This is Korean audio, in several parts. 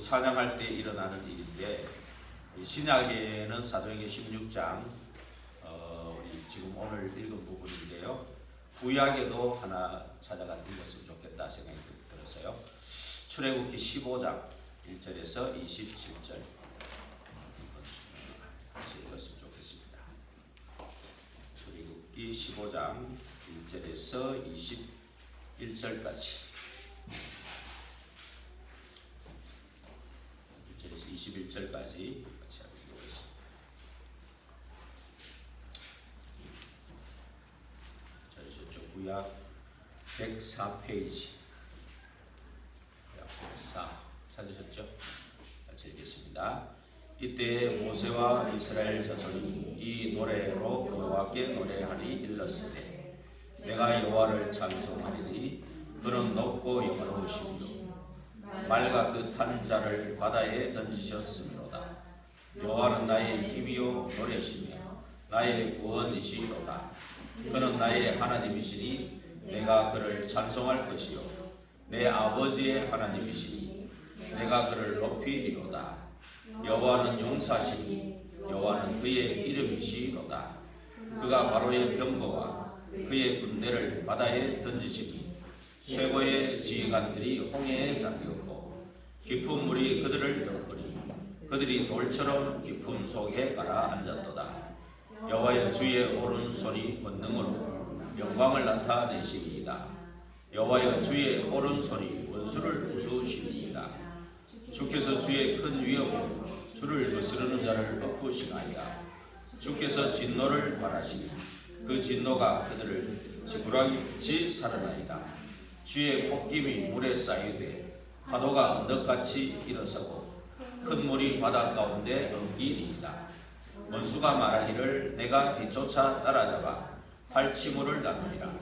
이 찬양할 때 일어나는 일인데, 신약에는 사도행전 16장 우리 지금 오늘 읽은 부분인데요. 구약에도 하나 찾아가 읽었으면 좋겠다 생각이 들어서요. 출애굽기 15장 1절에서 27절 같이 읽었으면 좋겠습니다. 출애굽기 15장 1절에서 21절까지 1절에서 21절까지 같이 읽어보겠습니다. 저쪽 구약 104페이지 104 찾으셨죠? 같이 읽겠습니다. 이때 모세와 이스라엘 자손이 이 노래로 여호와께 노래하니 일렀으되 내가 여호와를 찬송하리니 그는 높고 영원하시며 말과 그 탄 자를 바다에 던지셨으미로다. 여호와는 나의 힘이요 노래시며 나의 구원이시로다. 그는 나의 하나님이시니 내가 그를 찬송할 것이요 내 아버지의 하나님이시니 내가 그를 높이리로다. 여호와는 용사시니 여호와는 그의 이름이시로다. 그가 바로의 병거와 그의 군대를 바다에 던지시니 최고의 지휘관들이 홍해에 잠겼고 깊은 물이 그들을 덮으니 그들이 돌처럼 깊은 속에 가라앉았도다. 여호와의 주의 오른손이 권능으로 영광을 나타내시니이다. 여호와의 주의 오른손이 원수를 부수시니이다. 주께서 주의 큰 위엄으로 주를 거스르는 자를 엎으시나이다. 주께서 진노를 바라시니 그 진노가 그들을 지푸라기같이 살아나이다. 주의 폭김이 물에 쌓이되 파도가 언덕같이 일어서고 큰 물이 바다 가운데 엉기니이다. 원수가 말하기를 내가 뒤쫓아 따라잡아 팔치물을 나누리라.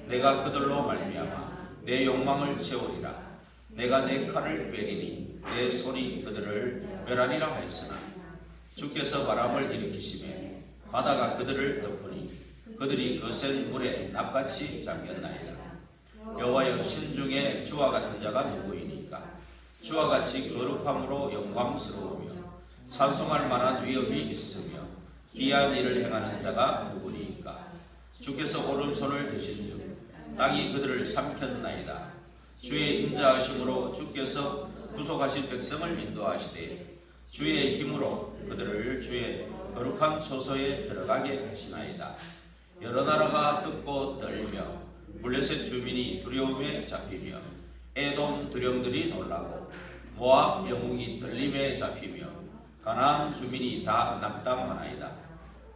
내가 그들로 말미암아 내 욕망을 채우리라. 내가 내 칼을 빼리니 내 손이 그들을 멸하리라 하였으나 주께서 바람을 일으키시매 바다가 그들을 덮으니 그들이 거센 물에 납같이 잠겼나이다. 여호와여 신중에 주와 같은 자가 누구이니까? 주와 같이 거룩함으로 영광스러우며 찬송할 만한 위엄이 있으며 기이한 일을 행하는 자가 누구니까? 주께서 오른손을 드신즉 땅이 그들을 삼켰나이다. 주의 인자하심으로 주께서 구속하신 백성을 인도하시되 주의 힘으로 그들을 주의 거룩한 초소에 들어가게 하시나이다. 여러 나라가 듣고 떨며 블레셋 주민이 두려움에 잡히며 에돔 두령들이 놀라고 모압 영웅이 떨림에 잡히며 가나안 주민이 다 낙담하나이다.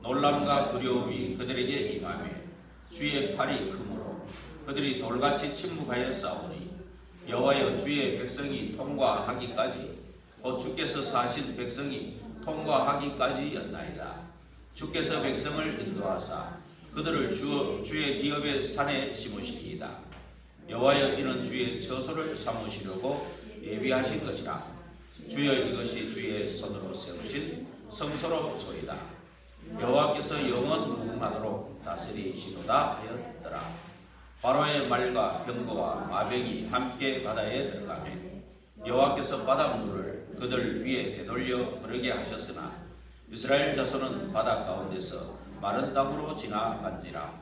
놀람과 두려움이 그들에게 임하며 주의 팔이 크므로 그들이 돌같이 침묵하여 싸우니 여호와여 주의 백성이 통과하기까지 곧 주께서 사신 백성이 통과하기까지였나이다. 주께서 백성을 인도하사 그들을 주의 기업의 산에 심으시리이다. 여호와여 이는 주의 처소를 삼으시려고 예비하신 것이라. 주여 이것이 주의 손으로 세우신 성소로소이다. 여호와께서 영원 무궁하도록 다스리시도다 하였더라. 바로의 말과 병거와 마병이 함께 바다에 들어가며 여호와께서 바닷물을 그들 위에 되돌려 흐르게 하셨으나 이스라엘 자손은 바다 가운데서 마른 땅으로 지나간지라.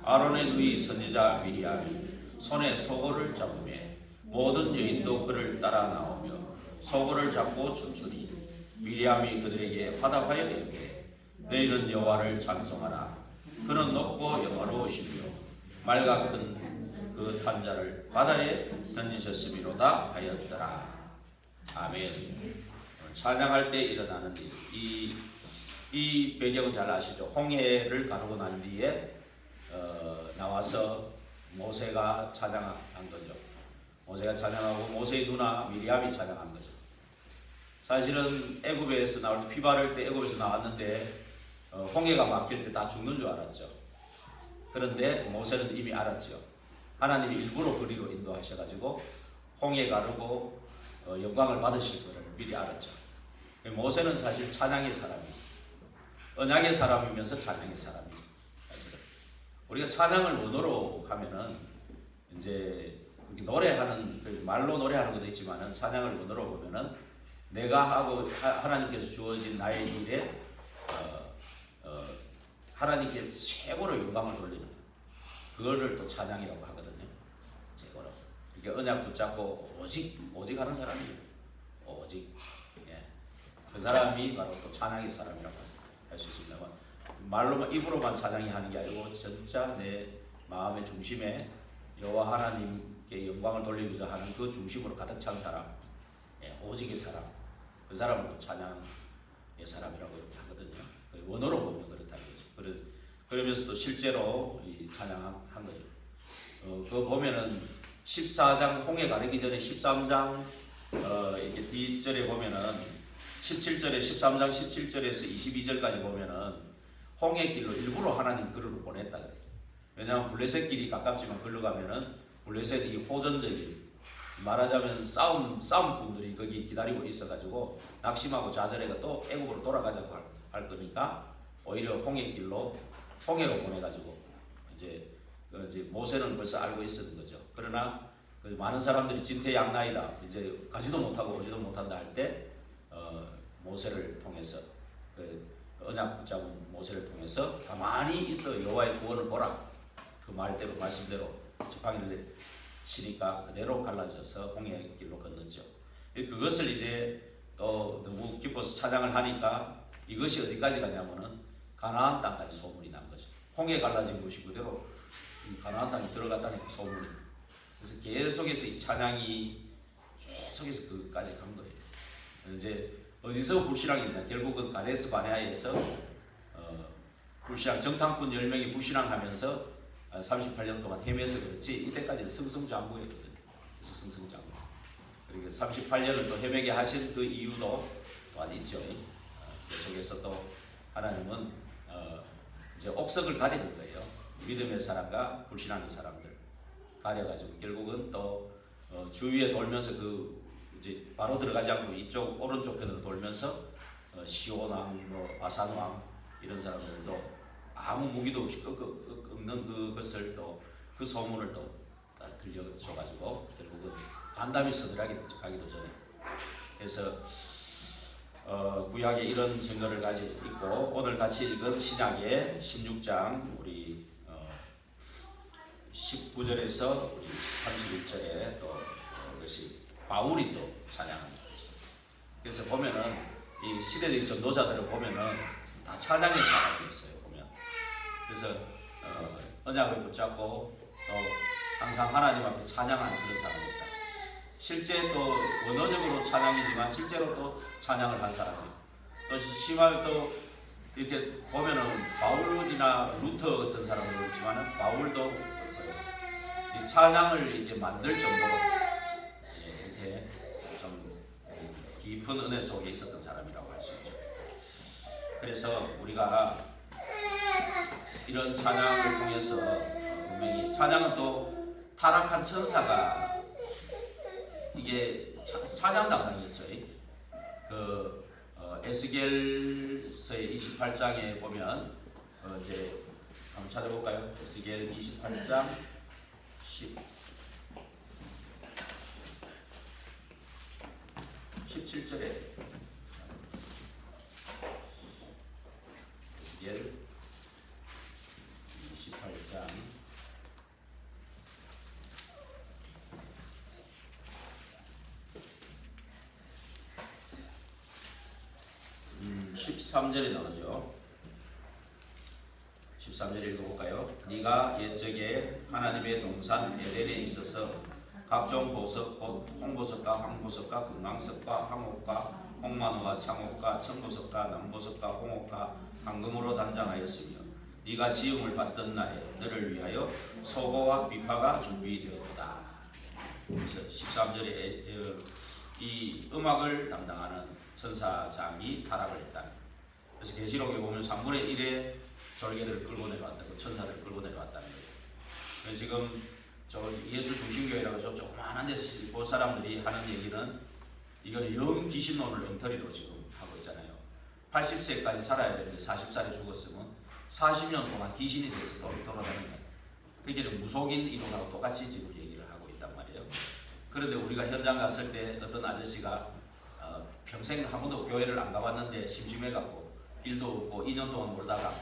아론의 누이 선지자 미리암이 손에 소고를 잡으며 모든 여인도 그를 따라 나오며 소고를 잡고 춤추니 미리암이 그들에게 화답하여 이르되 너희는 여호와를 찬송하라. 그는 높고 영화로우시며 맑아 큰 그 탄자를 바다에 던지셨음이로다 하였더라. 아멘. 찬양할 때 일어나는 일, 이 배경은 잘 아시죠? 홍해를 가르고 난 뒤에 나와서 모세가 찬양한 거죠. 모세가 찬양하고 모세의 누나 미리암이 찬양한 거죠. 사실은 애굽에서 나올 때 피 바를 때 애굽에서 나왔는데 홍해가 막힐 때 다 죽는 줄 알았죠. 그런데 모세는 이미 알았죠. 하나님이 일부러 그리로 인도하셔가지고 홍해 가르고 영광을 받으실 것을 미리 알았죠. 모세는 사실 찬양의 사람이죠. 언약의 사람이면서 찬양의 사람이죠. 사실은 우리가 찬양을 원어로 하면은 이제 노래하는 말로 노래하는 것도 있지만은 찬양을 원어로 보면은 내가 하고 하나님께서 주어진 나의 일에 하나님께 최고로 영광을 돌리는 그거를 또 찬양이라고 하거든요. 최고로 이게 언약 붙잡고 오직 하는 사람이에요. 오직 그 사람이 바로 또 찬양의 사람이라고 할 수 있습니다. 말로만 입으로만 찬양이 하는 게 아니고 진짜 내 마음의 중심에 여호와 하나님께 영광을 돌리고자 하는 그 중심으로 가득 찬 사람, 오직의 사람, 그 사람은 또 찬양의 사람이라고 이렇게 하거든요. 원어로 보면 그렇다는 거죠. 그러면서 또 실제로 이 찬양한 거죠. 그거 보면은 14장 홍해 가르기 전에 13장 이렇게 뒷절에 보면은 17절에 13장 17절에서 22절까지 보면은 홍해 길로 일부러 하나님 그를 보냈다 그랬죠. 왜냐하면 블레셋 길이 가깝지만 글로 가면은 블레셋 이 호전적인 말하자면 싸움꾼들이 거기 기다리고 있어가지고 낙심하고 좌절해가 또 애국으로 돌아가자고 할 거니까 오히려 홍해 길로 홍해로 보내가지고 이제 모세는 벌써 알고 있었던 거죠. 그러나 많은 사람들이 진퇴양난이다 이제 가지도 못하고 오지도 못한다 할 때 모세를 통해서 언약 붙잡은 모세를 통해서 가만히 있어 여호와의 구원을 보라 그 말씀대로 지팡이를 치니까 그대로 갈라져서 홍해 길로 건넜죠. 그것을 이제 또 너무 기뻐서 찬양을 하니까 이것이 어디까지 가냐면은 가나안 땅까지 소문이 난 거죠. 홍해 갈라진 곳이 그대로 가나안 땅에 들어갔다는 그 소문이. 그래서 계속해서 이 찬양이 계속해서 그까지 간 거예요. 이제 어디서 불신앙이 있냐? 결국은 가데스 바네아에서 불신앙 정탐꾼 10명이 불신앙하면서 38년 동안 헤매서 그렇지 이때까지는 승승장구였거든요. 그래서 승승장구. 그리고 38년을 또 헤매게 하신 그 이유도 또한 있죠. 계속해서 또 하나님은 이제 옥석을 가리는 거예요. 믿음의 사람과 불신앙의 사람들 가려가지고 결국은 또 주위에 돌면서 이제 바로 들어가지 않고 이쪽 오른쪽 편으로 돌면서 시온왕, 바산왕 이런 사람들도 아무 무기도 없이 꺾는 그것을 또 그 소문을 또 들려줘가지고 결국은 간담이 서늘하게 가기도 전에 그래서 구약에 이런 증거를 가지고 있고 오늘 같이 읽은 신약의 16장 우리 19절에서 우리 31절에 또 그것이 바울이 또 찬양하는 거죠. 그래서 보면은 이 시대적인 전도자들을 보면은 다 찬양의 사람이었어요. 보면 그래서 언약을 붙잡고 또 항상 하나님 앞에 찬양하는 그런 사람입니다. 실제 또 원어적으로 찬양이지만 실제로 또 찬양을 한 사람이에요. 또 심할 또 이렇게 보면은 바울이나 루터 같은 사람도 있지만은 바울도 이 찬양을 이제 만들 정도로 이렇게 좀 깊은 은혜 속에 있었던 사람이라고 할 수 있죠. 그래서 우리가 이런 찬양을 통해서 분명히 찬양은 또 타락한 천사가 이게 찬양 담당이었죠. 에스겔서의 28장에 보면 이제 한번 찾아볼까요? 에스겔 28장 17절에 에스겔 28장 13절에 나오죠. 13절 읽어볼까요? 네가 옛적에 하나님의 동산 에덴에 있어서 각종 보석 곧 홍보석과 황보석과 금강석과 황옥과 홍마노와 창옥과 청보석과 남보석과 홍옥과 황금으로 단장하였으며 네가 지음을 받던 날에 너를 위하여 소고와 비파가 준비되었다. 그래서 13절에 이 음악을 담당하는 천사장이 타락을 했다. 그래서 계시록에 보면 3분의 1의 절개들을 끌고 내려왔다고 천사들을 끌고 내려왔다는 거죠. 그래서 지금 저 예수 중심교회라고 저 조그마한 데서 볼 사람들이 하는 얘기는 이걸 영 귀신론을 엉터리로 지금 하고 있잖아요. 80세까지 살아야 되는데 40살에 죽었으면 40년 동안 귀신이 돼서 돌아다니는 거예요. 그게 무속인 이론하고 똑같이 지금 얘기를 하고 있단 말이에요. 그런데 우리가 현장 갔을 때 어떤 아저씨가 평생 한 번도 교회를 안 가봤는데 심심해갖고 일도 없고 2년 동안 놀다가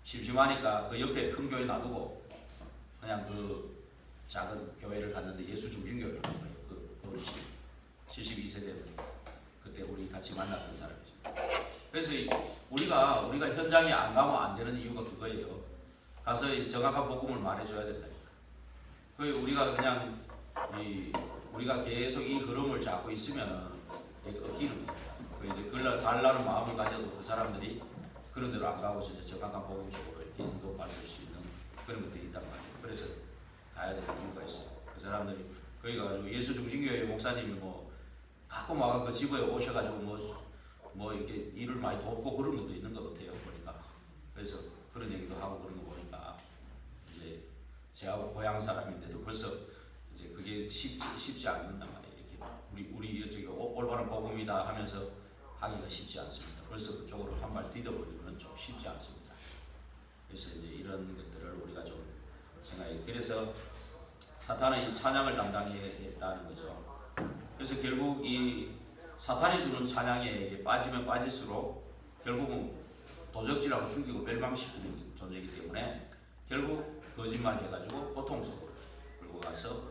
심심하니까 그 옆에 큰 교회 놔두고 그냥 그 작은 교회를 갔는데 예수 중심교회를 간 거예요. 그 어르신 72세대 그때 우리 같이 만났던 사람이죠. 그래서 우리가 현장에 안 가면 안 되는 이유가 그거예요. 가서 정확한 복음을 말해줘야 된다. 우리가 그냥 우리가 계속 이 흐름을 잡고 있으면 꺾이는 거예요. 이제 그걸 달라는 마음을 가져도 그 사람들이 그런 데로 안 가고 진짜 정확한 복음 쪽으로 이렇게 인도받을 수 있는 그런 것들이 있단 말이에요. 그래서 가야 되는 이유가 있어요. 그 사람들이 거기 가가지고 예수 중심교회 목사님이 뭐 가끔 와가 그 집에 오셔가지고 뭐 이렇게 일을 많이 돕고 그런 것도 있는 것 같아요. 보니까 그래서 그런 얘기도 하고 그런 거 보니까 이제 제하고 고향 사람인데도 벌써 이제 그게 쉽지 않는단 말이에요. 이렇게 우리 저기 올바른 복음이다 하면서 하기가 쉽지 않습니다. 벌써 그쪽으로 한 발 디뎌버리면 좀 쉽지 않습니다. 그래서 이제 이런 것들을 우리가 좀 생각해. 그래서 사탄은 이 찬양을 담당했다는 거죠. 그래서 결국 이 사탄이 주는 찬양에 빠지면 빠질수록 결국은 도적질하고 죽이고 멸망시키는 존재이기 때문에 결국 거짓말 해가지고 고통 속으로 끌고 가서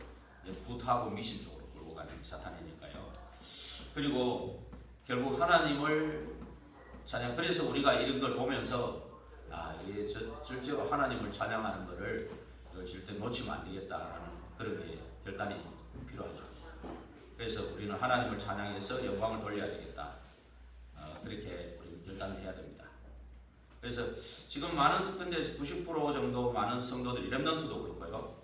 부탁하고 미신 쪽으로 끌고 가는 사탄이니까요. 그리고 결국 하나님을 찬양. 그래서 우리가 이런 걸 보면서 이게 실제로 하나님을 찬양하는 것을 절대 놓치면 안 되겠다라는 그런 게 결단이 필요하죠. 그래서 우리는 하나님을 찬양해서 영광을 돌려야 되겠다. 그렇게 우리 결단을 해야 됩니다. 그래서 지금 근데 90% 정도 많은 성도들이 렘넌트도 그렇고요.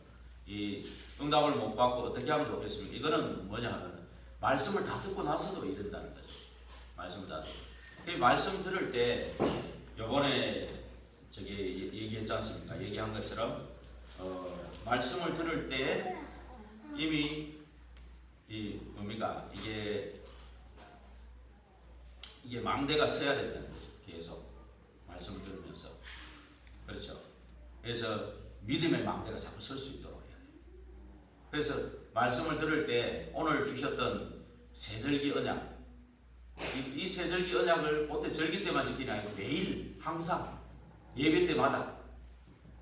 이 응답을 못 받고 어떻게 하면 좋겠습니까? 이거는 뭐냐 하면 말씀을 다 듣고 나서도 이른다는 거죠. 말씀을 다 듣고. 그 말씀 들을 때 요번에 저기 얘기했지 않습니까? 얘기한 것처럼 말씀을 들을 때 이미 뭡니까? 이게 망대가 서야 된다는 거죠. 계속 말씀을 들으면서. 그렇죠. 그래서 믿음의 망대가 자꾸 설 수 있도록 해야 돼요. 그래서 말씀을 들을 때 오늘 주셨던 세절기 언약, 이 세절기 언약을 그때 절기 때만 지키는 게 아니고 매일 항상 예배 때마다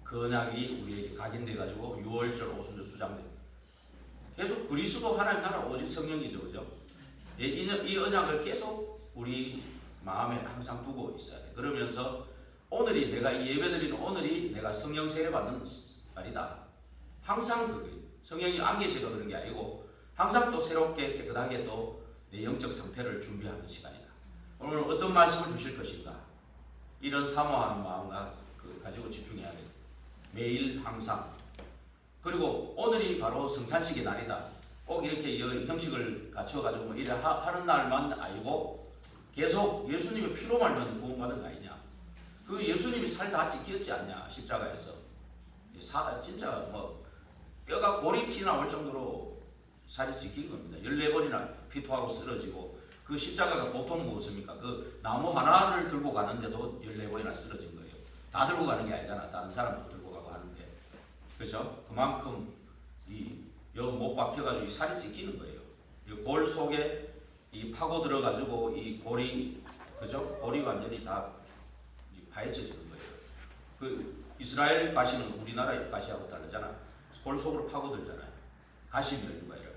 그 언약이 우리에게 각인돼 가지고 6월절, 오순절, 수장돼. 계속 그리스도 하나님 나라 오직 성령이죠, 그죠? 이 언약을 계속 우리 마음에 항상 두고 있어야 돼. 그러면서 오늘이 내가 이 예배드리는 오늘이 내가 성령 세례 받는 날이다. 항상 그게 성령이 안 계셔서 그런 게 아니고 항상 또 새롭게 깨끗하게 또 내 영적 상태를 준비하는 시간이다. 오늘 어떤 말씀을 주실 것인가? 이런 사모하는 마음과 가지고 집중해야 돼. 매일 항상. 그리고 오늘이 바로 성찬식의 날이다. 꼭 이렇게 형식을 갖춰가지고 뭐 이래 하는 날만 아니고 계속 예수님의 피로만 흘려 구원받은 거 아니냐. 그 예수님이 살 다 찢겼지 않냐 십자가에서. 진짜 뭐 뼈가 골이 튀어나올 정도로 살이 찢긴 겁니다. 14번이나 피토하고 쓰러지고 그 십자가가 보통 무엇입니까? 그 나무 하나를 들고 가는데도 14번이나 쓰러진 거예요. 다 들고 가는 게 아니잖아. 다른 사람도 들고 가고 하는데. 그죠? 그만큼 못 박혀가지고 이 살이 찢기는 거예요. 이 골 속에 파고 들어가지고 이 골이, 그죠? 골이 완전히 다 파헤쳐지는 거예요. 그 이스라엘 가시는 우리나라의 가시하고 다르잖아. 골 속으로 파고들잖아요. 가시 밀는 거예요.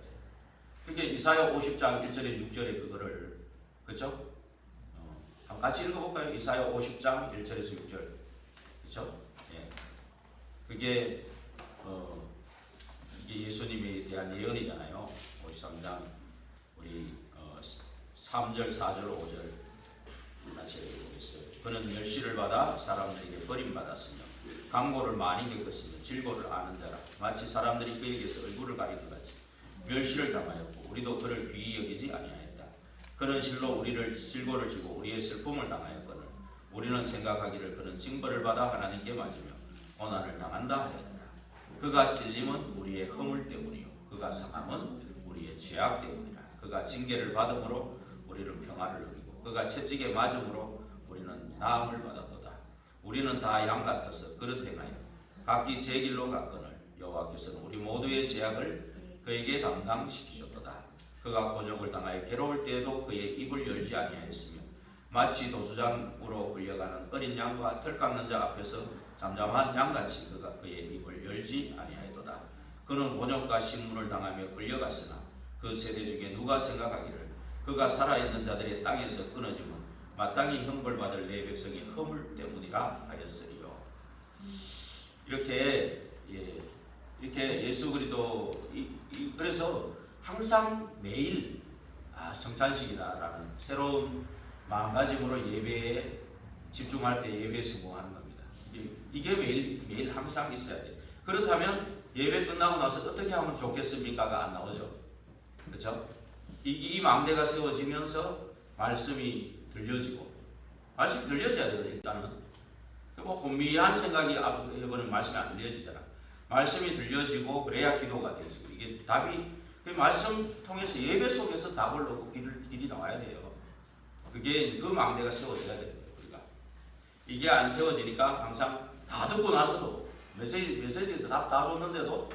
그게 이사야 50장 1절에 6절에 그거를, 그죠? 한번 같이 읽어볼까요? 이사야 50장 1절에서 6절. 그죠? 예. 그게 이게 예수님에 대한 예언이잖아요. 53장 우리 3절, 4절, 5절 같이 읽어보겠어요. 그는 멸시를 받아 사람들에게 버림받았으며 강고를 많이 겪었으며 질고를 아는 자라. 마치 사람들이 그에게서 얼굴을 가리는 같이 멸시를 당하였고 우리도 그를 귀히 여기지 아니하였다. 그는 실로 우리를 질고를 지고 우리의 슬픔을 당하였거늘 우리는 생각하기를 그는 징벌을 받아 하나님께 맞으며 고난을 당한다 하였다. 그가 찔림은 우리의 허물 때문이요 그가 상함은 우리의 죄악 때문이라. 그가 징계를 받음으로 우리는 평화를 누리고 그가 채찍에 맞음으로 우리는 나음을 받았도다. 우리는 다 양 같아서 그릇 행하여 각기 제 길로 갔거늘 여호와께서는 우리 모두의 죄악을 그에게 담당시키셨도다. 그가 곤욕을 당하여 괴로울 때에도 그의 입을 열지 아니하였으며 마치 도수장으로 끌려가는 어린 양과 털 깎는 자 앞에서 잠잠한 양같이 그가 그의 입을 열지 아니하였도다. 그는 곤욕과 신문을 당하며 끌려갔으나 그 세대 중에 누가 생각하기를 그가 살아있는 자들의 땅에서 끊어지면 마땅히 형벌받을 내 백성의 허물 때문이라 하였으리요. 이렇게 예수 그리스도 그래서 항상 매일 성찬식이다라는 새로운 마음가짐으로 예배에 집중할 때 예배에 성공하는 겁니다. 이게 매일 항상 있어야 돼요. 그렇다면 예배 끝나고 나서 어떻게 하면 좋겠습니까가 안 나오죠. 그렇죠? 이 망대가 세워지면서 말씀이 들려지고 말씀이 들려져야 돼요. 일단은 뭐 혼미한 생각이 해보는 말씀이 안 들려지잖아. 말씀이 들려지고 그래야 기도가 되어지고 이게 답이 그 말씀 통해서 예배 속에서 답을 얻고 길이 나와야 돼요. 그게 이제 그 망대가 세워져야 돼요. 우리가 이게 안 세워지니까 항상 다 듣고 나서도 메시지 다 줬는데도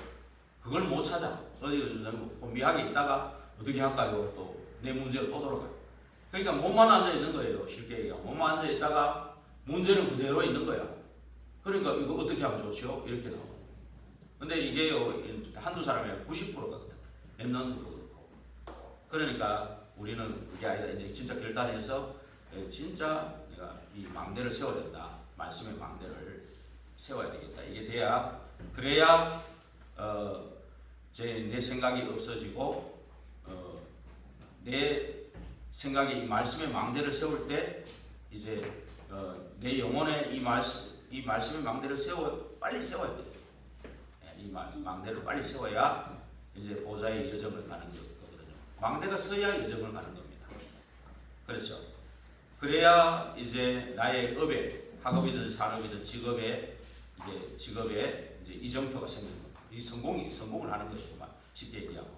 그걸 못 찾아. 어디 혼미하게 있다가 어떻게 할까요? 또 내 문제로 또 돌아가. 그러니까 몸만 앉아 있는 거예요. 쉽게 얘기하면 몸만 앉아 있다가 문제는 그대로 있는 거야. 그러니까 이거 어떻게 하면 좋죠? 이렇게 나오고. 근데 이게요 한두 사람이 90%거든. 랩런트도 그렇고. 그러니까 우리는 그게 아니라 이제 진짜 결단해서 진짜 내가 이 망대를 세워야 된다. 말씀의 망대를 세워야 되겠다. 이게 돼야 그래야 내 생각이 없어지고 내 생각이 이 말씀의 망대를 세울 때 이제 내 영혼에 이 말씀의 망대를 빨리 세워야 돼요. 이 망대를 빨리 세워야 이제 보좌의 여정을 가는 거거든요. 망대가 서야 여정을 가는 겁니다. 그렇죠. 그래야 이제 나의 업에 학업이든 산업이든 직업에 이제 이정표가 생기는 거예요. 이 성공을 하는 거예요. 정말 쉽게 얘기하고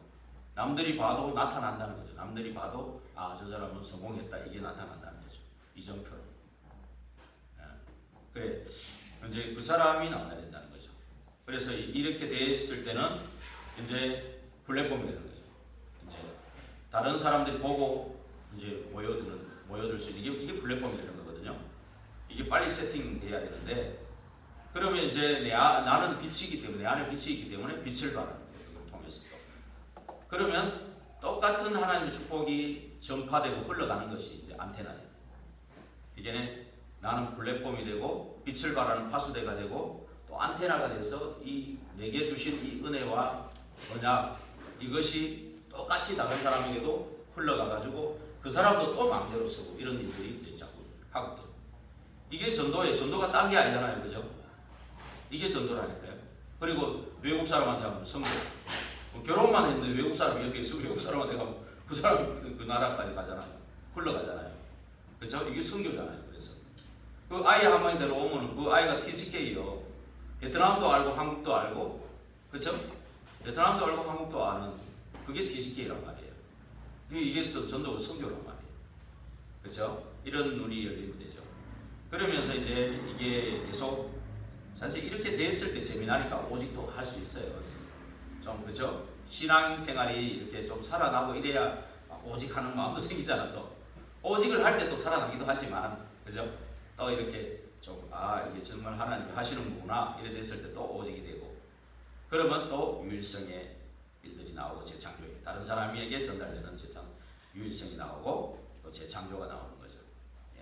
남들이 봐도 나타난다는 거죠. 남들이 봐도 저 사람은 성공했다 이게 나타난다는 거죠. 이정표로. 그래 이제 그 사람이 나와야 된다는 거죠. 그래서 이렇게 됐을 때는 이제 플랫폼이 되는 거죠. 이제 다른 사람들이 보고 이제 모여들 수 있는 이게 플랫폼이 되는 거거든요. 이게 빨리 세팅돼야 되는데 그러면 이제 나는 빛이기 때문에 내 안에 빛이 있기 때문에 빛을 발하는 거예요. 이걸 통해서 그러면 똑같은 하나님의 축복이 전파되고 흘러가는 것이 이제 안테나예요. 이게 나는 플랫폼이 되고 빛을 발하는 파수대가 되고 또 안테나가 돼서 이 내게 주신 이 은혜와 언약 이것이 똑같이 다른 사람에게도 흘러가가지고 그 사람도 또 마음대로 쓰고 이런 일들이 이제 자꾸 하거든요. 이게 전도예요. 전도가 딴 게 아니잖아요. 그죠? 이게 전도라니까요. 그리고 외국 사람한테 하면 선교. 결혼만 했는데 외국 사람이 여기 있으면 외국 사람한테 가면 그 사람이 그 나라까지 가잖아요. 흘러가잖아요. 그렇죠? 이게 선교잖아요. 그래서 그 아이 한 마리 데려오면 그 아이가 TCK요. 베트남도 알고 한국도 알고 그렇죠? 베트남도 알고 한국도 아는 그게 TCK란 말이에요. 이게 전도가 선교란 말이에요. 그렇죠? 이런 눈이 열리면 되죠. 그러면서 이제 이게 계속 사실 이렇게 됐을 때 재미나니까 오직도 할 수 있어요. 좀 그죠? 신앙생활이 이렇게 좀 살아나고 이래야 오직하는 마음도 생기잖아. 또 오직을 할 때 또 살아나기도 하지만 그죠? 또 이렇게 좀 이게 정말 하나님이 하시는 거구나 이래 됐을 때 또 오직이 되고 그러면 또 유일성의 일들이 나오고 재창조에 다른 사람에게 전달되는 유일성이 나오고 또 재창조가 나오는 거죠. 예.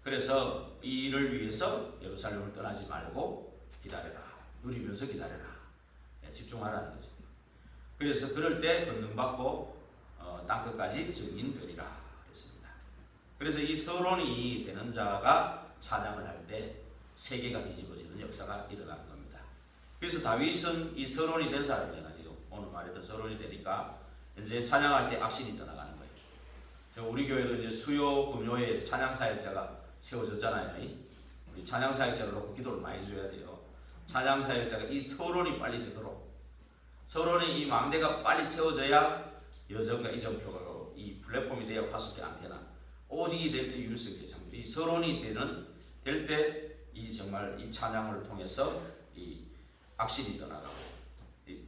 그래서 이 일을 위해서 예루살렘을 떠나지 말고 기다려라. 누리면서 기다려라. 예, 집중하라는 거죠. 그래서 그럴 때 권능받고 땅끝까지 증인되리라 그랬습니다. 그래서 이 서론이 되는 자가 찬양을 할 때 세계가 뒤집어지는 역사가 일어나는 겁니다. 그래서 다윗은 이 서론이 된 사람이잖아요. 지금 오늘 말했던 서론이 되니까 이제 찬양할 때 악신이 떠나가는 거예요. 우리 교회도 이제 수요 금요에 찬양 사역자가 세워졌잖아요. 우리 찬양 사역자를 놓고 기도를 많이 줘야 돼요. 찬양 사역자가 이 서론이 빨리 되도록 서론이 이 망대가 빨리 세워져야 여정과 이정표가 이 플랫폼이 되어 파수기 안테나 오직이 될 때 유일성 개창조 이 서론이 될 때 이 정말 이 찬양을 통해서 이 악신이 떠나가고 이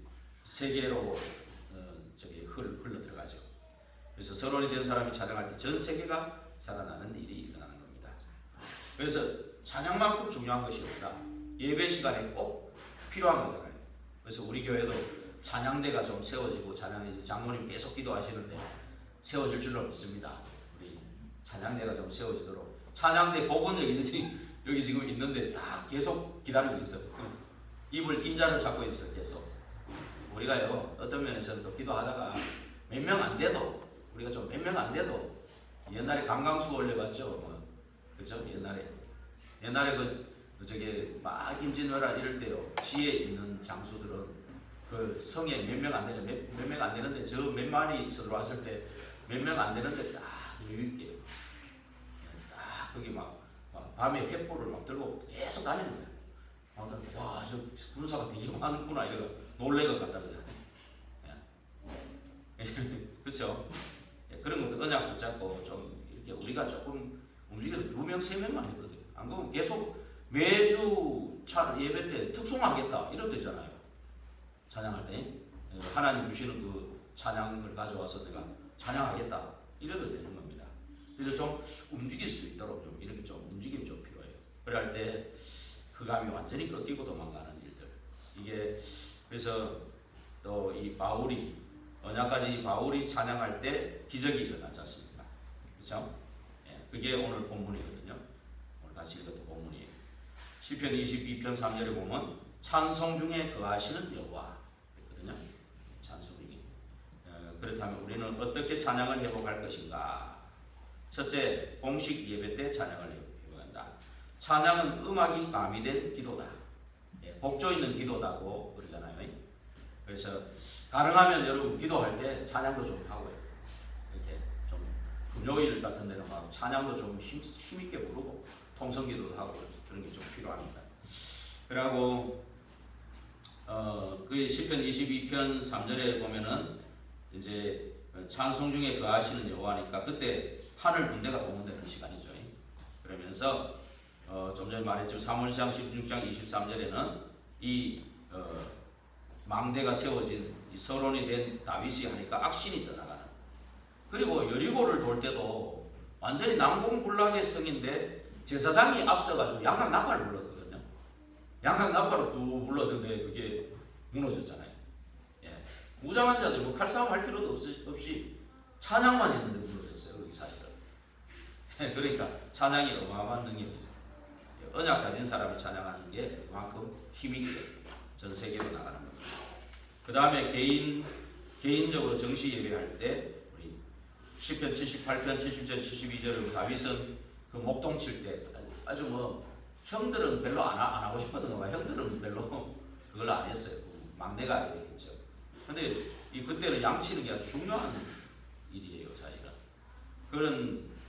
세계로 흘러 들어가죠. 그래서 서론이 된 사람이 찬양할 때 전 세계가 살아나는 일이 일어나는 겁니다. 그래서 찬양만큼 중요한 것이 없다. 예배 시간에 꼭 필요한 거잖아요. 그래서 우리 교회도 찬양대가 좀 세워지고 찬양에 장로님 계속 기도하시는데 세워질 줄로 믿습니다. 우리 찬양대가 좀 세워지도록 찬양대 복은 여기 지금 있는데 다 계속 기다리고 있어. 입을 임자를 찾고 있어 계속. 우리가요 어떤 면에서는 또 기도하다가 몇 명 안 돼도 우리가 좀 몇 명 안 돼도 옛날에 강강수 올려봤죠. 그죠? 옛날에 저기 막 김진왜라 이럴 때요 지혜 있는 장수들은 그 성에 몇 명 안 되는 몇 명 안 되는데 저 몇만이 들어왔을 때 몇 명 안 되는데 딱 여유있게 딱 거기 막 밤에 횃불을 막 들고 계속 다니는 거예요. 와, 저 군사가 되게 많구나 이러고 놀래가 갔다 그러잖아요. 그렇죠? 그런 것도 언약 붙잡고 좀 이렇게 우리가 조금 움직여도 2명, 3명만 해도 돼요. 안 그러면 계속 매주 예배 때 특송하겠다 이러면 되잖아요. 찬양할 때 하나님 주시는 그 찬양을 가져와서 내가 찬양하겠다 이래도 되는 겁니다. 그래서 좀 움직일 수 있도록 좀 이렇게 좀 움직임이 좀 필요해요. 그럴 때 흑암이 완전히 꺾이고 도망가는 일들. 이게 그래서 또 이 바울이 언약까지 바울이 찬양할 때 기적이 일어났지 않습니까? 그렇죠? 예, 그게 오늘 본문이거든요. 오늘 같이 읽었던 본문이에요. 시편 22편 3절에 보면 찬송 중에 거하시는 여호와 그랬거든요. 찬송 중에. 그렇다면 우리는 어떻게 찬양을 회복할 것인가? 첫째, 공식 예배 때 찬양을 회복한다. 찬양은 음악이 가미된 기도다. 예, 곡조 있는 기도다고 그러잖아요. 그래서 가능하면 여러분 기도할 때 찬양도 좀 하고요. 이렇게 좀 금요일 같은 데는 막 찬양도 좀 힘있게 부르고 통성기도도 하고 그런 게 좀 필요합니다. 그리고 그 시편 22편 3절에 보면은 이제 찬송 중에 거하시는 여호와니까 그때 하늘 군대가 동원되는 시간이죠. 그러면서 좀 전에 말했지만 사무엘상 16장 23절에는 이 망대가 세워진 이 서론이 된 다윗이 하니까 악신이 떠나가는. 그리고 여리고를 돌 때도 완전히 난공불락의 성인데 제사장이 앞서가지고 양각나팔을 불렀거든요. 양각나팔을 또 불렀는데 그게 무너졌잖아요. 예. 무장한 자들 뭐 칼싸움 할 필요도 없이 찬양만 했는데 무너졌어요. 여기 사실은. 예. 그러니까 찬양이 어마어마한 능력이죠. 언약 가진 사람이 찬양하는 게 그만큼 힘있게 전 세계로 나가는 겁니다. 그 다음에 개인적으로 정시 예배할 때 우리 10편 78편 70절 72절에 다윗은 그 목동 칠 때 아주 뭐 형들은 별로 안 하고 싶었던 거야. 형들은 별로 그걸 안 했어요. 막내가 이랬겠죠. 근데 그때는 양치는 게 아주 중요한 일이에요, 사실은.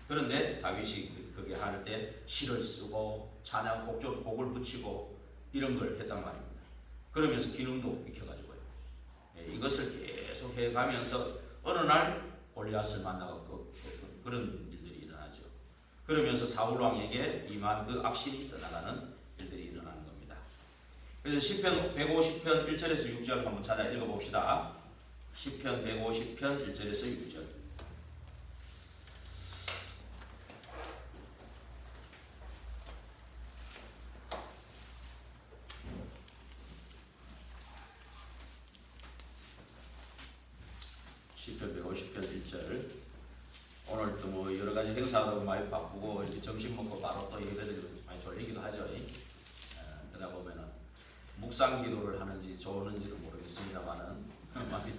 그런데 다윗이 그게 할 때 시를 쓰고 찬양 곡을 붙이고 이런 걸 했단 말입니다. 그러면서 기능도 익혀가지고요. 예, 이것을 계속 해가면서 어느 날 골리앗을 만나고 그런 일들이 일어나죠. 그러면서 사울 왕에게 임한 그 악신이 떠나가는 일들이 일어나는 겁니다. 그래서 시편 150편 1절에서 6절 한번 찾아 읽어봅시다. 시편 150편 1절에서 6절. 시편 150편 1절. 오늘 또 뭐 여러 가지 행사도 많이 바쁘고 이렇게 점심 먹고 바로 또 예배드리고 많이 졸리기도 하죠. 그러다 보면은 묵상 기도를 하는지 좋은지도 모르겠습니다만은 많이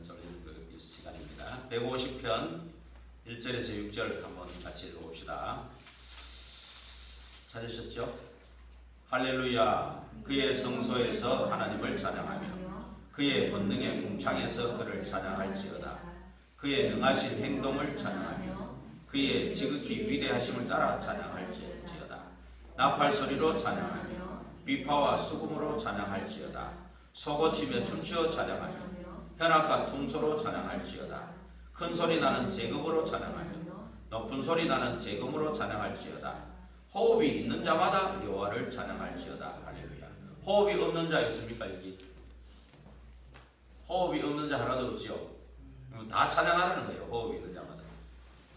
졸리는 그 시간입니다. 150편 1절에서 6절 한번 같이 읽어봅시다. 찾으셨죠? 할렐루야. 그의 성소에서 하나님을 찬양하며 그의 권능의 궁창에서 그를 찬양할지어다. 그의 능하신 행동을 찬양하며 그의 지극히 위대하심을 따라 찬양할지어다. 나팔 소리로 찬양하며 비파와 수금으로 찬양할지어다. 소고치며 춤추어 찬양하며 현악과 퉁소로 찬양할지어다. 큰 소리 나는 제금으로 찬양하며 높은 소리 나는 제금으로 찬양할지어다. 호흡이 있는 자마다 여호와를 찬양할지어다. 할렐루야. 호흡이 없는 자 있습니까? 여기 호흡이 없는 자 하나도 없지요. 다 찬양하라는 거예요. 호흡이 그냥.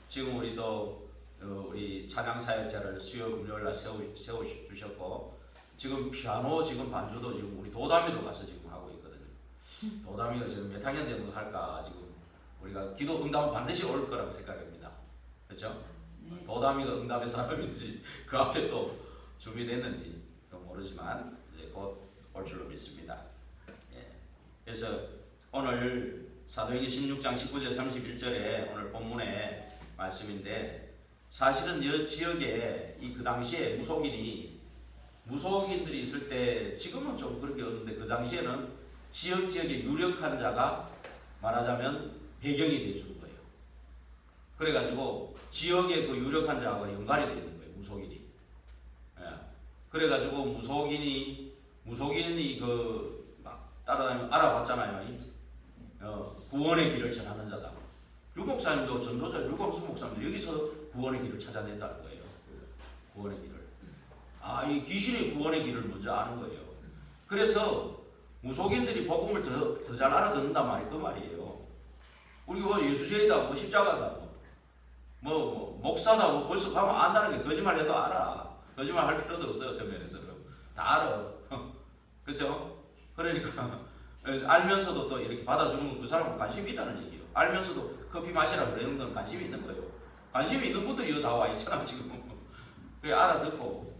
지금 우리 또 우리 찬양 사역자를 수요 금요일날 세워주셨고 지금 피아노 지금 반주도 지금 우리 도담이도 가서 지금 하고 있거든요. 도담이가 지금 몇 학년 되면 할까 지금 우리가 기도 응답은 반드시 올 거라고 생각합니다. 그렇죠? 네. 도담이가 응답의 사람인지 그 앞에 또 준비됐는지 모르지만 이제 곧 올 줄로 믿습니다. 예. 그래서 오늘 사도행전 16장 19절 31절에 오늘 본문의 말씀인데 사실은 이 지역에 그 당시에 무속인들이 있을 때 지금은 좀 그렇게 없는데 그 당시에는 지역에 유력한 자가 말하자면 배경이 되어주는 거예요. 그래가지고 지역에 그 유력한 자가 연관이 되어 있는 거예요. 무속인이. 예. 그래가지고 무속인이 그 막 따라다니면 알아봤잖아요. 구원의 길을 전하는 자다. 류 목사님도 전도자 류광수 목사님도 여기서 구원의 길을 찾아냈다는 거예요. 구원의 길을. 이 귀신이 구원의 길을 먼저 아는 거예요. 그래서 무속인들이 복음을 더 잘 알아듣는단 말이 그 말이에요. 우리가 뭐 예수제이다, 뭐 십자가다, 뭐 목사다, 뭐 벌써 가면 안다는 게 거짓말해도 알아. 거짓말 할 필요도 없어요. 어떤 면에서 다 알아. 그렇죠? 그러니까 알면서도 또 이렇게 받아주는 건 그 사람은 관심이 있다는 얘기예요. 알면서도 커피 마시라고 그러는 건 관심이 있는 거예요. 관심이 있는 분들이 여기 다 와 있잖아 지금. 그게 알아듣고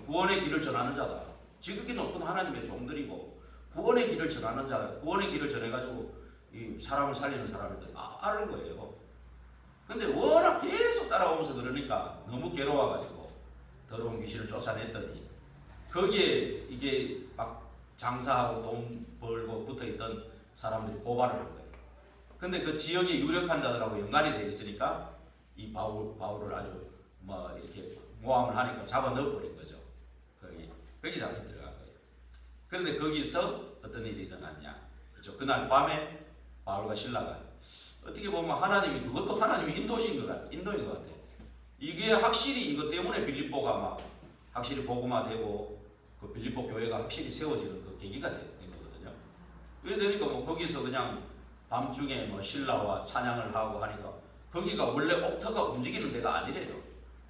구원의 길을 전하는 자다. 지극히 높은 하나님의 종들이고 구원의 길을 전하는 자다. 구원의 길을 전해가지고 이 사람을 살리는 사람들 아는 거예요. 근데 워낙 계속 따라오면서 그러니까 너무 괴로워가지고 더러운 귀신을 쫓아냈더니 거기에 이게 막 장사하고 돈 벌고 붙어있던 사람들이 고발을 한 거예요. 근데 그 지역의 유력한 자들하고 연관이 되어 있으니까 이 바울을 아주 뭐 이렇게 모함을 하니까 잡아 넣어버린 거죠. 거기 잡혀 들어간 거예요. 그런데 거기서 어떤 일이 일어났냐. 그렇죠? 그날 밤에 바울과 실라가 어떻게 보면 하나님이 그것도 하나님이 인도인 것 같아요. 이게 확실히 이것 때문에 빌립보가 막 확실히 복음화되고 그 빌립보 교회가 확실히 세워지는 그 계기가 된 거거든요. 그러니까 뭐 거기서 그냥 밤중에 뭐 신라와 찬양을 하고 하니까 거기가 원래 옥터가 움직이는 데가 아니래요.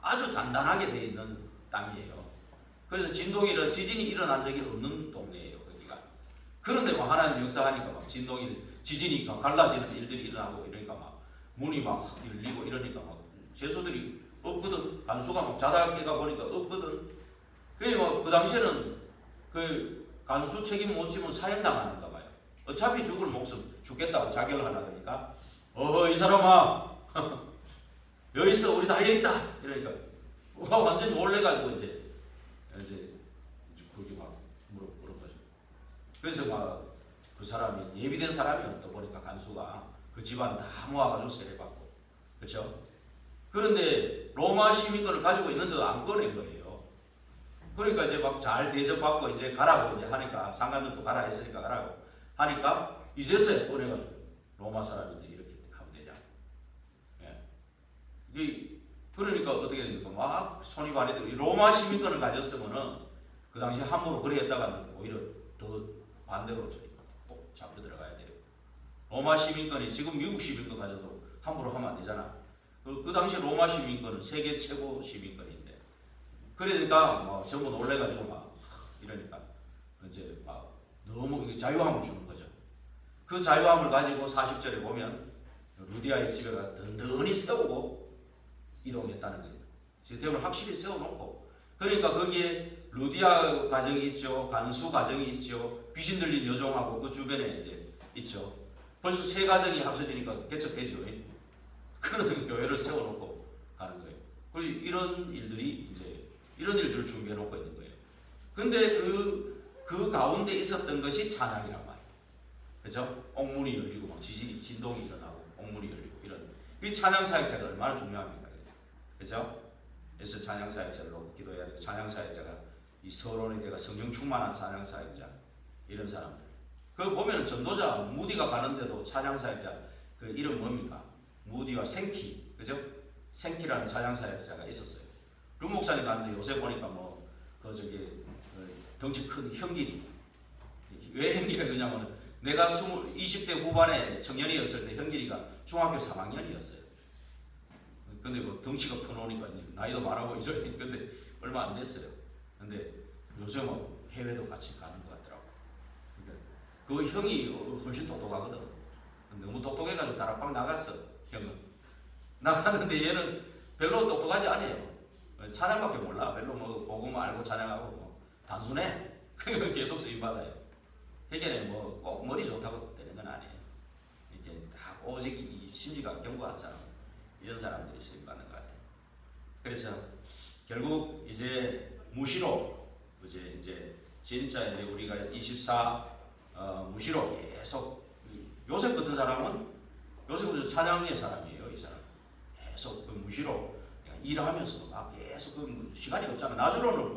아주 단단하게 돼 있는 땅이에요. 그래서 지진이 일어난 적이 없는 동네예요. 거기가. 그런데 뭐 하나님 역사하니까 막 지진이 갈라지는 일들이 일어나고 이러니까 막 문이 막 열리고 이러니까 막 죄수들이 없거든. 간수가 막 자다 깨가 보니까 없거든. 그게 뭐 그 당시에는 그 간수 책임 못 지면 사형당하는가 봐요. 어차피 죽을 목숨 죽겠다고 자결을 하나 그러니까 이 사람아 여기 있어 우리 다 여기 있다 이러니까 완전히 놀래가지고 이제 거기 막 물은 거죠. 그래서 막 그 사람이 예비된 사람이었다 보니까 간수가 그 집안 다 모아가지고 세례받고 그렇죠. 그런데 로마 시민권을 가지고 있는데도 안 꺼낸 거예요. 그러니까 이제 막 잘 대접받고 이제 가라고 이제 하니까 상관들도 가라 했으니까 가라고 하니까 이제서야 꺼내가지고 로마 사람인데 이렇게 하면 되잖아. 예. 그러니까 어떻게 됩니까? 막 손이 발이 로마 시민권을 가졌으면은 그 당시에 함부로 그래 했다가는 오히려 더 반대로 또 잡혀 들어가야 돼요. 로마 시민권이 지금 미국 시민권 가져도 함부로 하면 안 되잖아. 그 당시 로마 시민권은 세계 최고 시민권인데 그러니까 뭐 전부 놀래가지고 막 이러니까 이제 막 너무 자유함을 주는 거죠. 그 자유함을 가지고 40절에 보면 루디아의 집에가 든든히 세우고 이동했다는 거예요. 시스템을 확실히 세워놓고 그러니까 거기에 루디아 가정이 있죠. 간수 가정이 있죠. 귀신 들린 여종하고 그 주변에 이제 있죠. 벌써 세 가정이 합쳐지니까 개척되죠. 그런 교회를 세워놓고 가는 거예요. 그리고 이런 일들을 준비해놓고 있는 거예요. 근데 그 가운데 있었던 것이 찬양이란 말이에요. 그죠? 옥문이 열리고 막 진동이 일어나고 옥문이 열리고 이런 이 찬양 사역자가 얼마나 중요합니까? 그죠? 그래서 찬양 사역자로 기도해야 되고 찬양 사역자가 이 서론에 대가 성령 충만한 찬양 사역자 이런 사람들. 그 보면 전도자 무디가 가는데도 찬양 사역자 그 이름 뭡니까? 무디와 생키, 그죠? 생키라는 찬양 사역자가 있었어요. 루 목사님 가는데 요새 보니까 덩치 큰 형길이 왜 형길이 그러냐면 내가 20대 후반에 청년이었을 때 형길이가 중학교 3학년이었어요. 근데 뭐 덩치가 커놓으니까 나이도 많아 보이죠. 근데 얼마 안 됐어요. 근데 요즘은 해외도 같이 가는 것 같더라고. 그러니까 그 형이 훨씬 똑똑하거든. 너무 똑똑해가지고 다락방 나갔어. 형은 나갔는데 얘는 별로 똑똑하지 않아요. 찬양밖에 몰라. 별로 뭐 복음 알고 찬양하고 뭐 단순해. 계속 쓰임 받아요. 그게 뭐 꼭 머리 좋다고 되는 건 아니에요. 이게 다 오직 이 심지가 견고한 사람, 이런 사람들이 쓰임 받는 것 같아요. 그래서 결국 이제 무시로 이제 진짜 이제 우리가 24 무시로 계속 요셉 같은 사람은 요셉은 찬양의 사람이에요. 이 사람 계속 그 무시로 일하면서 막 계속 그 시간이 없잖아. 나주로는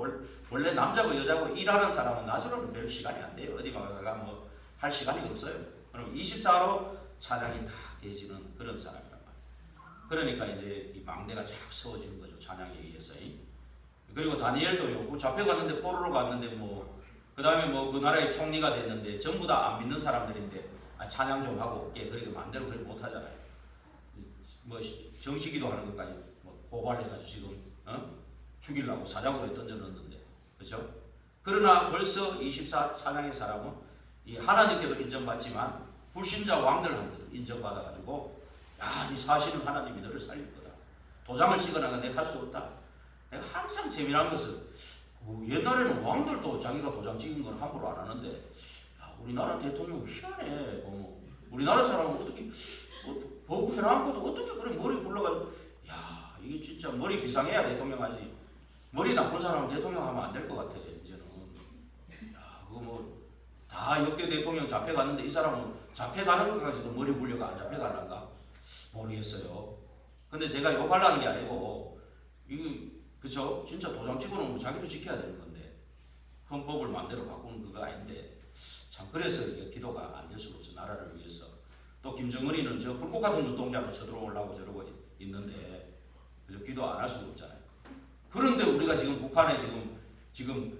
원래 남자고 여자고 일하는 사람은 나주로는 별 시간이 안 돼요. 어디 가가 뭐 할 시간이 없어요. 그럼 24로 찬양이 다 되지는 그런 사람이란 말이에요. 그러니까 이제 이 망대가 쫙 세워지는 거죠. 찬양에 의해서. 그리고 다니엘도요. 잡혀갔는데 포로로 갔는데 뭐 그 다음에 뭐 그 나라의 총리가 됐는데 전부 다 안 믿는 사람들인데 찬양 좀 하고 그러니까 마음대로 그렇게 못 하잖아요. 뭐 정식기도 하는 것까지 뭐 고발해가지고 지금 죽이려고 사자굴에 던져넣었는데 그렇죠? 그러나 벌써 24 찬양의 사람은 이 하나님께도 인정받지만 불신자 왕들한테도 인정받아가지고 야, 이 사실은 하나님이 너를 살릴 거다. 도장을 찍어나가 내가 할 수 없다. 내가 항상 재미난 것은 옛날에는 왕들도 자기가 도장 찍은 건 함부로 안 하는데 야, 우리나라 대통령 희한해. 우리나라 사람은 어떻게 법 해놓은 것도 어떻게 그래 머리 굴러가지고 야 이게 진짜 머리 비상해야 대통령 하지. 머리 나쁜 사람은 대통령 하면 안 될 것 같아. 이제는 야 그거 뭐 다 역대 대통령 잡혀갔는데 이 사람은 잡혀가는 것까지도 머리 굴려가 안 잡혀갈란가 모르겠어요. 근데 제가 욕하려는 게 아니고 이게 그쵸? 진짜 도장 찍어놓으면 자기도 지켜야 되는 건데 헌법을 마음대로 바꾸는 그거 아닌데 참 그래서 이게 기도가 안 될 수가 없어. 나라를 위해서. 또 김정은이는 저 불꽃 같은 눈동자로 쳐들어오려고 저러고 있는데 그래서 기도 안 할 수가 없잖아요. 그런데 우리가 지금 북한에 지금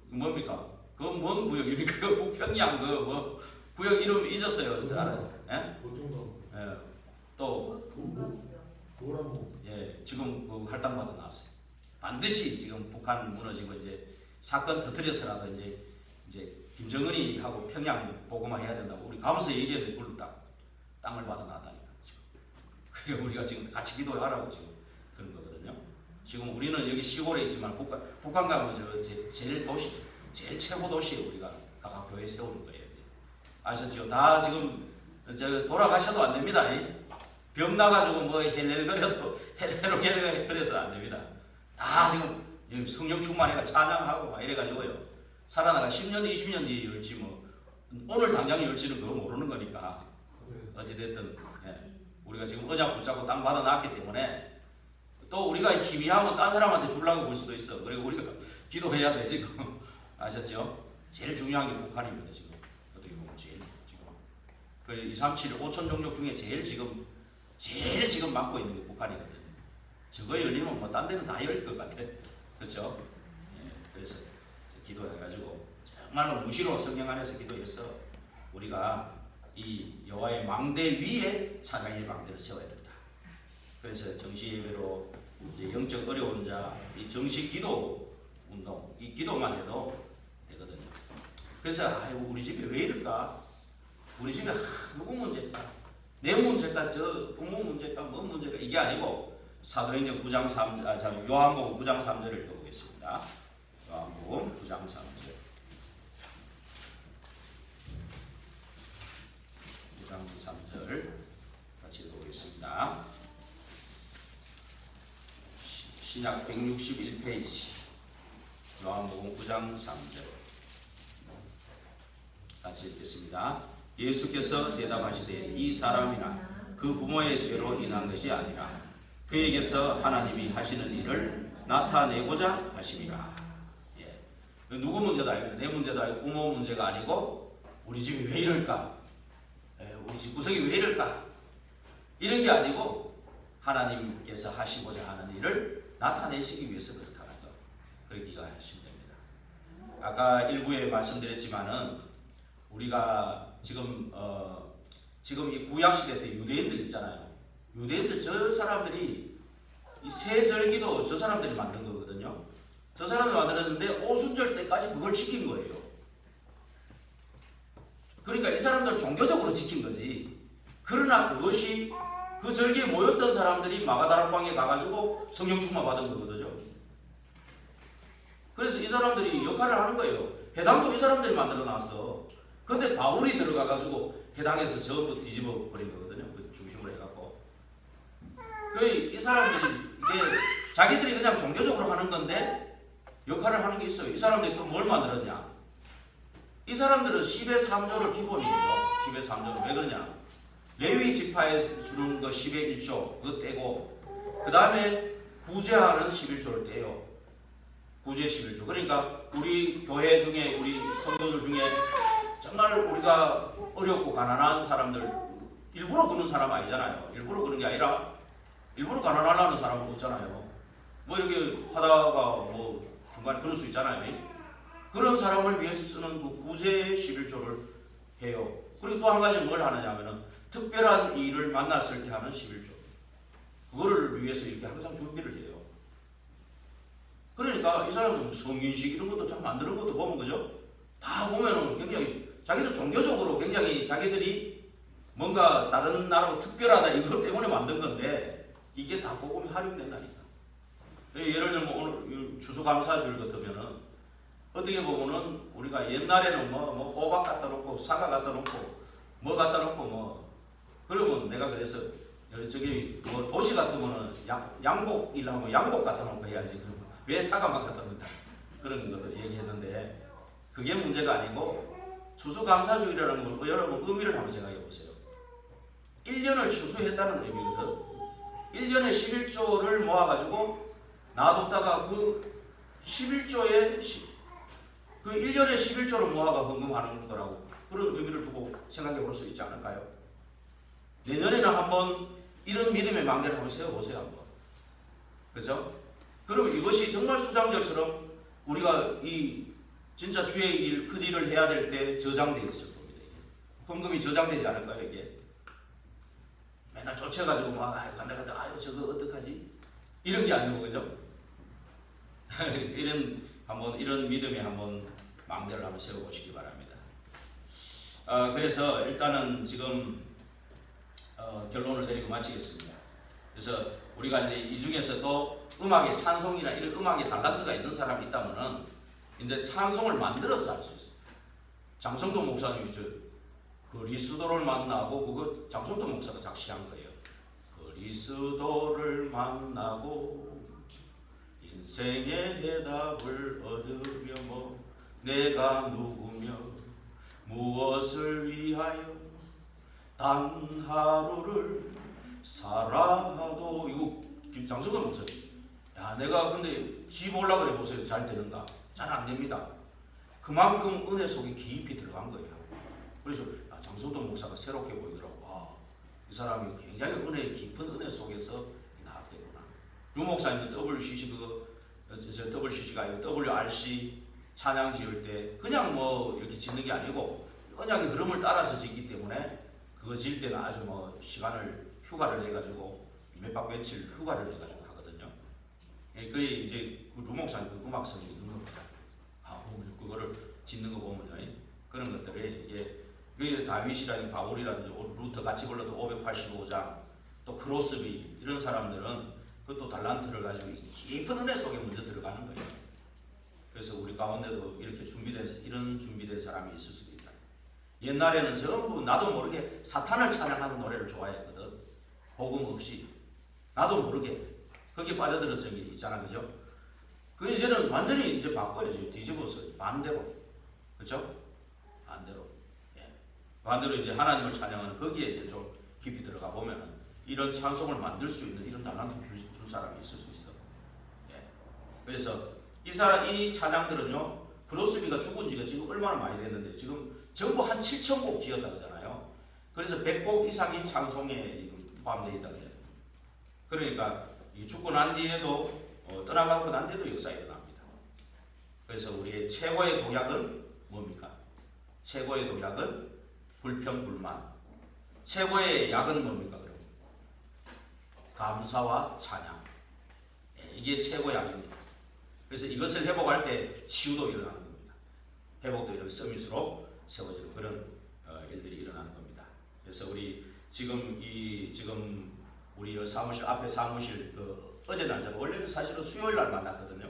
뭡니까? 그 뭔 구역입니까? 그 북평양 그 뭐 구역 이름 잊었어요. 알아요? 예? 예. 또 예, 지금 그 할당받아 나왔어요. 반드시 지금 북한 무너지고 이제 사건 터뜨려서라도 이제 김정은이 하고 평양 보고만 해야 된다고 우리 가면서 얘기했는데 그걸로 딱 땅을 받아 놨다니까 지금. 그게 우리가 지금 같이 기도하라고 지금 그런 거거든요. 지금 우리는 여기 시골에 있지만 북한 가면 제일 도시죠. 제일 최고 도시에 우리가 각 교회 세우는 거예요. 이제. 아셨죠? 다 지금 돌아가셔도 안 됩니다. 병 나가지고 뭐 헬렐거려도 그래서 안 됩니다. 다 지금 성령 충만해가 찬양하고 막 이래가지고요. 살아나가 10년, 20년 뒤에 열지 뭐 오늘 당장 열지는 그거 모르는 거니까 어찌됐든 우리가 지금 의자 붙잡고 땅 받아놨기 때문에 또 우리가 희미하면 딴 사람한테 주려고 볼 수도 있어. 그리고 우리가 기도해야 돼 지금. 아셨죠? 제일 중요한 게 북한입니다. 지금 어떻게 보면 제일 지금 그 237, 5천 종족 중에 제일 지금 맡고 있는 게 북한이거든요. 저거 열리면 뭐 딴 데는 다 열릴 것 같아. 그렇죠? 예, 그래서 기도해가지고 정말로 무시로 성령 안에서 기도해서 우리가 이 여호와의 망대 위에 찬양의 망대를 세워야 된다. 그래서 정시 예배로 이제 영적 어려운 자, 이 정시 기도 운동, 이 기도만 해도 되거든요. 그래서 아이고 우리 집에 왜 이럴까? 우리 집에 누구 문제일까? 내 문제일까? 저 부모 문제일까? 뭐 문제일까? 이게 아니고 사도행전 9장 3절, 요한복음 9장 3절을 읽어보겠습니다. 요한복음 9장 3절. 9장 3절 같이 읽어보겠습니다. 신약 161페이지 요한복음 9장 3절 같이 읽겠습니다. 예수께서 대답하시되 이 사람이나 그 부모의 죄로 인한 것이 아니라 그에게서 하나님이 하시는 일을 나타내고자 하심이라. 예. 누구 문제도 아니고 내 문제도 아니고 부모 문제가 아니고 우리 집이 왜 이럴까? 우리 집 구석이 왜 이럴까? 이런 게 아니고 하나님께서 하시고자 하는 일을 나타내시기 위해서 그렇다는 것. 그렇게 이해하시면 됩니다. 아까 일부에 말씀드렸지만은 우리가 지금 지금 이 구약 시대 때 유대인들 있잖아요. 유대인들 저 사람들이 이 세절기도 저 사람들이 만든 거거든요. 저 사람들이 만들었는데 오순절 때까지 그걸 지킨 거예요. 그러니까 이 사람들 종교적으로 지킨 거지. 그러나 그것이 그 절기에 모였던 사람들이 마가다락방에 가가지고 성령 충만 받은 거거든요. 그래서 이 사람들이 역할을 하는 거예요. 회당도 이 사람들이 만들어 놨어. 근데 바울이 들어가가지고 회당에서 전부 뒤집어 버린 거거든요. 그 중심으로 해갖고. 이 사람들이 이게 자기들이 그냥 종교적으로 하는 건데 역할을 하는 게 있어요. 이 사람들이 또 뭘 만들었냐? 이 사람들은 10의 3조를 기본이에요. 10의 3조를. 왜 그러냐? 레위 지파에 주는 거 10의 1조 그거 떼고 그 다음에 구제하는 11조를 떼요. 구제 11조. 그러니까 우리 교회 중에 우리 성도들 중에 정말 우리가 어렵고 가난한 사람들 일부러 그런 사람 아니잖아요. 일부러 그런 게 아니라 일부러 가난하려는 사람은 없잖아요. 뭐 이렇게 하다가 뭐 중간에 그럴 수 있잖아요. 그런 사람을 위해서 쓰는 그 구제 11조를 해요. 그리고 또 한 가지는 뭘 하느냐 하면은 특별한 일을 만났을 때 하는 11조. 그거를 위해서 이렇게 항상 준비를 해요. 그러니까 이 사람은 성인식 이런 것도 다 만드는 것도 보면 그죠? 다 보면은 굉장히 자기들 종교적으로 굉장히 자기들이 뭔가 다른 나라고 특별하다 이것 때문에 만든 건데 이게 다 복음이 활용된다니까. 예를 들면 오늘 추수감사절 같으면은 어떻게 보면은 우리가 옛날에는 뭐 호박 갖다 놓고 사과 갖다 놓고 뭐 갖다 놓고 뭐 그러면 내가 그래서 저기 뭐 도시 같으면은 양복 일하면 양복 갖다 놓고 해야지. 그러면 왜 사과만 갖다 놓는다 그런 거 얘기했는데 그게 문제가 아니고 추수감사주일이라는 건 여러분 의미를 한번 생각해 보세요. 1년을 추수했다는 의미거든. 1년에 11조를 모아가지고 놔뒀다가 그 11조에 그 1년에 11조를 모아가 헌금하는 거라고 그런 의미를 두고 생각해 볼 수 있지 않을까요? 내년에는 한번 이런 믿음의 망대를 한번 세워보세요. 한번. 그죠? 그러면 이것이 정말 수장절처럼 우리가 이 진짜 주의 일, 큰 일을 해야 될 때 저장되어 있을 겁니다. 이게. 헌금이 저장되지 않을까요? 이게 맨날 쫓아가지고 막 간다 아유 저거 어떡하지? 이런 게 아니고 그죠? 이런 믿음에 한번 망대를 한번 세워보시기 바랍니다. 그래서 일단은 지금 결론을 내리고 마치겠습니다. 그래서 우리가 이제 이 중에서도 음악에 찬송이나 이런 음악에 달란트가 있는 사람이 있다면은 이제 찬송을 만들어서 할 수 있어요. 장성도 목사님이 그리스도를 만나고 그거 장성도 목사가 작시한 거예요. 그리스도를 만나고 인생의 해답을 얻으며 뭐 내가 누구며 무엇을 위하여 단 하루를 살아도 이거 장성도 목사님. 야 내가 근데 집 올라 그래 보세요. 잘 되는가? 잘 안 됩니다. 그만큼 은혜 속에 깊이 들어간 거예요. 그래서 장성도 목사가 새롭게 보이더라고. 와, 이 사람이 굉장히 은혜 깊은 은혜 속에서 나왔겠구나. 유 목사님도 WCC가 아니고 WRC 찬양 지을 때 그냥 뭐 이렇게 짓는 게 아니고 언약의 흐름을 따라서 짓기 때문에 그거 지을 때는 아주 뭐 휴가를 내가지고 몇 박 며칠 휴가를 내가지고 하거든요. 그게 이제 그 루목사님 그 음악성이 있는 겁니다. 보면 그거를 짓는 거 보면요. 그런 것들이 이게 다윗이라든지 바울이라든지 루터 같이 불러도 585장 또 크로스비 이런 사람들은 그것도 달란트를 가지고 깊은 은혜 속에 먼저 들어가는 거예요. 그래서 우리 가운데도 이렇게 이런 준비된 사람이 있을 수도 있다. 옛날에는 전부 나도 모르게 사탄을 찬양하는 노래를 좋아했거든. 복음 없이 나도 모르게 거기에 빠져들은 적이 있잖아, 그죠? 그 이제는 완전히 이제 바꿔야지. 뒤집어서 반대로, 그렇죠? 반대로. 반대로 이제 하나님을 찬양하는 거기에 이제 좀 깊이 들어가 보면은 이런 찬송을 만들 수 있는 이런 달란트 준 사람이 있을 수 있어. 그래서 이 찬양들은요, 크로스비가 죽은 지가 지금 얼마나 많이 됐는데 지금 전부 한 7,000곡 지었다 그러잖아요. 그래서 100곡 이상인 찬송에 포함되어 있다고 해요. 그러니까 이 죽고 난 뒤에도 떠나가고 난 뒤에도 역사가 일어납니다. 그래서 우리의 최고의 독약은 뭡니까? 최고의 도약은 불평불만. 최고의 약은 뭡니까 그럼? 감사와 찬양. 이게 최고의 약입니다. 그래서 이것을 회복할 때 치유도 일어나는 겁니다. 회복도 이렇게 서밋으로 세워지는 그런 일들이 일어나는 겁니다. 그래서 우리 지금 우리 사무실 앞에 사무실 어제 날짜로 원래는 사실은 수요일 날 만났거든요.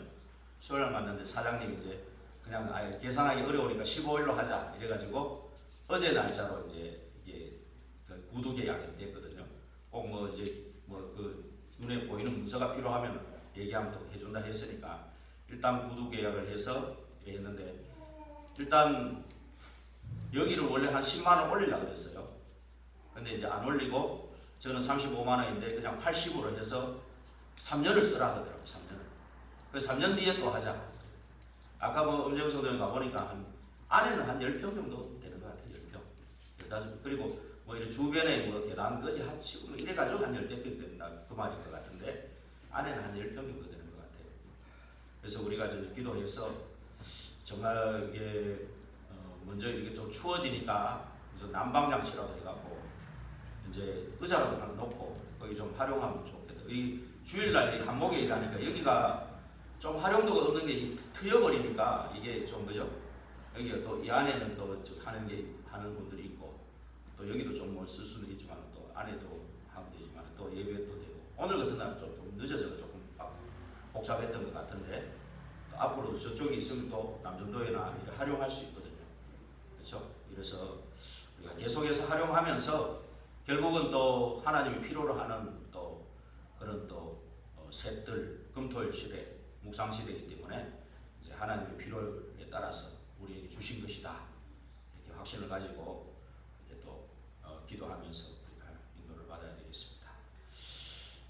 수요일 날 만났는데 사장님이 이제 그냥 아예 계산하기 어려우니까 15일로 하자 이래가지고 어제 날짜로 이제 이게 구두 계약이 됐거든요. 꼭 뭐 이제 눈에 보이는 문서가 필요하면 얘기하면 또 해준다 했으니까 일단 구두 계약을 해서 했는데 일단 여기를 원래 한 10만 원 올리려고 그랬어요. 근데 이제 안 올리고 저는 35만 원인데 그냥 80으로 해서 3년을 쓰라 하더라고요. 3년을. 그래서 3년 뒤에 또 하자. 아까 음정성도에 가보니까 안에는 한 10평 정도 되는 것 같아요. 10평. 15평. 그리고 뭐 이런 주변에 뭐 계단까지 합치고 뭐 이래가지고 한 10평 된다. 그 말인 것 같은데 안에는 한 10평 정도 되는 것 같아요. 그래서 우리가 이제 기도해서 정말 이게 먼저 이게 좀 추워지니까 난방장치라도 해갖고 이제 의자라도 하나 놓고 거기 좀 활용하면 좋겠다. 이 주일날 한목에 일하니까 여기가 좀 활용도가 없는 게 트여버리니까 이게 좀 그죠? 여기가 또 이 안에는 또 하는 분들이 있고 또 여기도 좀 뭘 쓸 수는 있지만 또 안에도 하면 되지만 또 예배도 되고 오늘 같은 날은 좀 늦어져서 조금 복잡했던 것 같은데 또 앞으로도 저쪽에 있으면 또 남전도에나 활용할 수 있거든요. 그렇죠? 그래서 우리가 계속해서 활용하면서 결국은 또 하나님이 필요로 하는 또 그런 또 셋들 금토일 시대 묵상 시대이기 때문에 이제 하나님의 필요에 따라서 우리에게 주신 것이다 이렇게 확신을 가지고 이제 또 기도하면서 우리가 인도를 받아야 되겠습니다.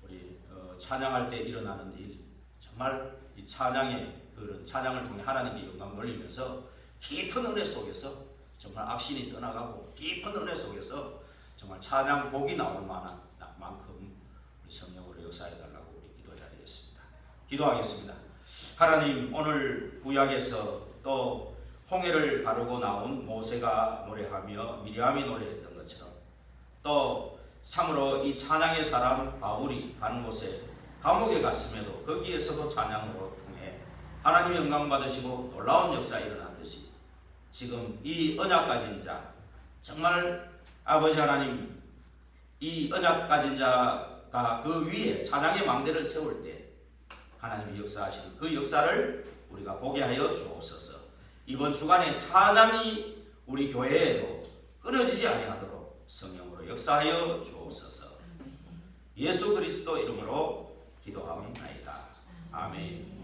우리 찬양할 때 일어나는 일 정말 이 그런 찬양을 통해 하나님께 영광 돌리면서 깊은 은혜 속에서 정말 악신이 떠나가고 깊은 은혜 속에서 정말 찬양 복이 나올 만큼 우리 성령으로 역사해달라고 우리 기도드리겠습니다. 기도하겠습니다. 하나님 오늘 구약에서 또 홍해를 가르고 나온 모세가 노래하며 미리암이 노래했던 것처럼 또 참으로 이 찬양의 사람 바울이 가는 곳에 감옥에 갔음에도 거기에서도 찬양으로 통해 하나님의 영광 받으시고 놀라운 역사 일어났듯이 지금 이 언약 가진 자 정말 아버지 하나님 이 언약 가진 자가 그 위에 찬양의 망대를 세울 때 하나님이 역사하시는 그 역사를 우리가 보게 하여 주옵소서. 이번 주간에 찬양이 우리 교회에도 끊어지지 아니하도록 성령으로 역사하여 주옵소서. 예수 그리스도 이름으로 기도하옵나이다. 아멘.